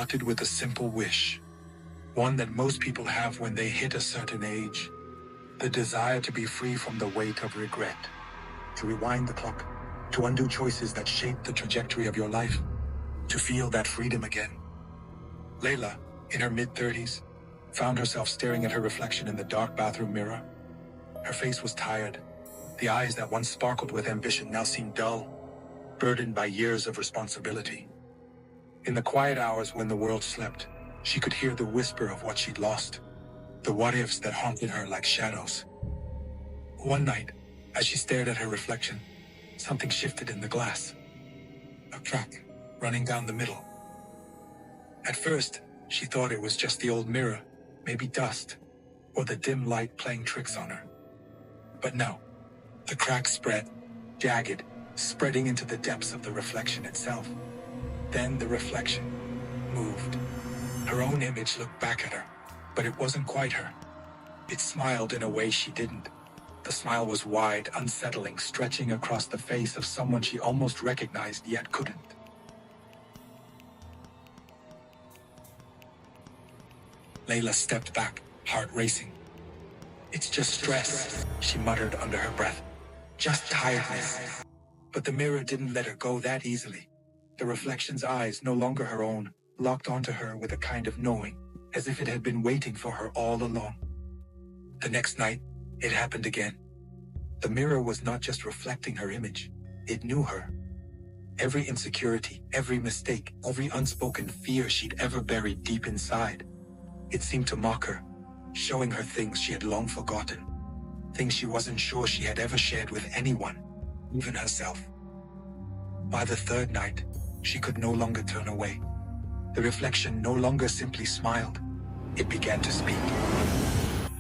started with a simple wish, one that most people have when they hit a certain age, the desire to be free from the weight of regret, to rewind the clock, to undo choices that shaped the trajectory of your life, to feel that freedom again. Laila, in her mid-30s, found herself staring at her reflection in the dark bathroom mirror. Her face was tired. The eyes that once sparkled with ambition now seemed dull, burdened by years of responsibility. In the quiet hours when the world slept, she could hear the whisper of what she'd lost, the what-ifs that haunted her like shadows. One night, as she stared at her reflection, something shifted in the glass. A crack running down the middle. At first, she thought it was just the old mirror, maybe dust, or the dim light playing tricks on her. But no, the crack spread, jagged, spreading into the depths of the reflection itself. Then the reflection moved. Her own image looked back at her, but it wasn't quite her. It smiled in a way she didn't. The smile was wide, unsettling, stretching across the face of someone she almost recognized yet couldn't. Laila stepped back, heart racing. "It's just stress," she muttered under her breath. "Just tiredness." But the mirror didn't let her go that easily. The reflection's eyes, no longer her own, locked onto her with a kind of knowing, as if it had been waiting for her all along. The next night, it happened again. The mirror was not just reflecting her image, it knew her. Every insecurity, every mistake, every unspoken fear she'd ever buried deep inside. It seemed to mock her, showing her things she had long forgotten, things she wasn't sure she had ever shared with anyone, even herself. By the third night, she could no longer turn away. The reflection no longer simply smiled, it began to speak.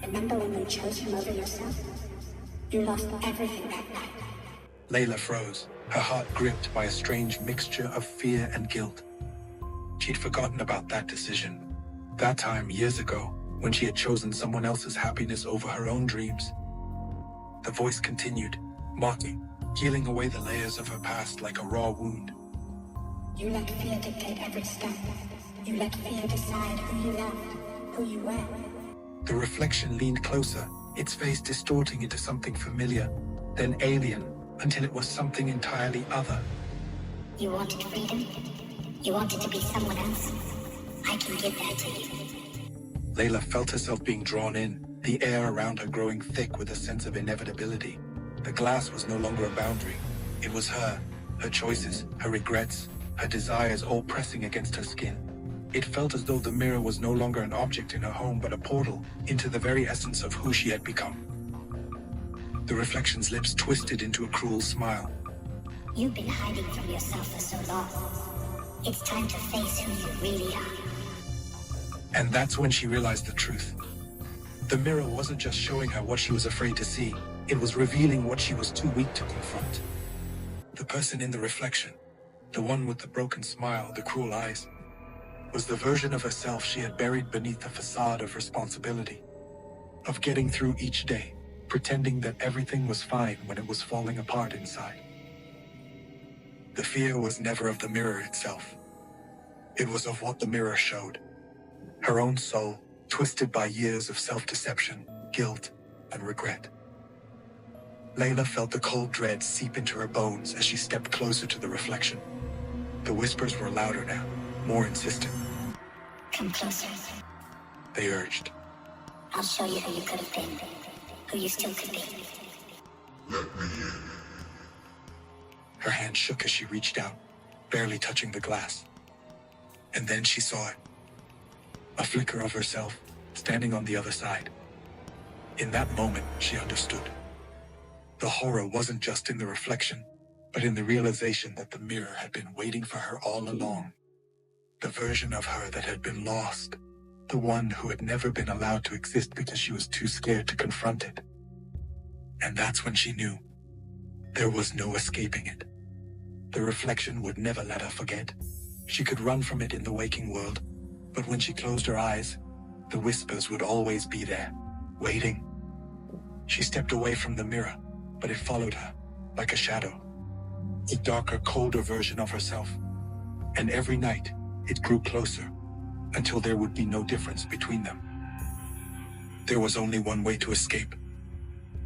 "Remember when you chose him over yourself? You lost everything that night." Laila froze, her heart gripped by a strange mixture of fear and guilt. She'd forgotten about that decision. That time, years ago, when she had chosen someone else's happiness over her own dreams. The voice continued, mocking, peeling away the layers of her past like a raw wound. "You let fear dictate every step. You let fear decide who you loved, who you were." The reflection leaned closer, its face distorting into something familiar, then alien, until it was something entirely other. "You wanted freedom? You wanted to be someone else? I can give that to you." Laila felt herself being drawn in, the air around her growing thick with a sense of inevitability. The glass was no longer a boundary. It was her choices, her regrets, her desires all pressing against her skin. It felt as though the mirror was no longer an object in her home but a portal into the very essence of who she had become. The reflection's lips twisted into a cruel smile. "You've been hiding from yourself for so long. It's time to face who you really are." And that's when she realized the truth. The mirror wasn't just showing her what she was afraid to see, it was revealing what she was too weak to confront. The person in the reflection, the one with the broken smile, the cruel eyes, was the version of herself she had buried beneath the facade of responsibility, of getting through each day, pretending that everything was fine when it was falling apart inside. The fear was never of the mirror itself. It was of what the mirror showed. Her own soul, twisted by years of self-deception, guilt, and regret. Laila felt the cold dread seep into her bones as she stepped closer to the reflection. The whispers were louder now, more insistent. "Come closer," they urged. "I'll show you who you could have been, who you still could be." "Let me in." Her hand shook as she reached out, barely touching the glass. And then she saw it. A flicker of herself, standing on the other side. In that moment, she understood. The horror wasn't just in the reflection, but in the realization that the mirror had been waiting for her all along. The version of her that had been lost. The one who had never been allowed to exist because she was too scared to confront it. And that's when she knew. There was no escaping it. The reflection would never let her forget. She could run from it in the waking world, but when she closed her eyes, the whispers would always be there, waiting. She stepped away from the mirror, but it followed her, like a shadow. A darker, colder version of herself. And every night, it grew closer, until there would be no difference between them. There was only one way to escape.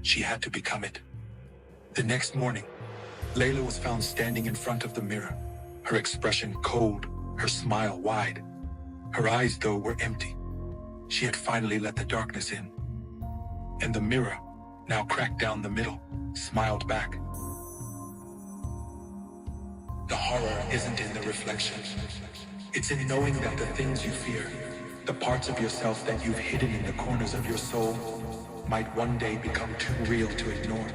She had to become it. The next morning, Layla was found standing in front of the mirror, her expression cold, her smile wide. Her eyes, though, were empty. She had finally let the darkness in. And the mirror, now cracked down the middle, smiled back. The horror isn't in the reflection. It's in knowing that the things you fear, the parts of yourself that you've hidden in the corners of your soul, might one day become too real to ignore.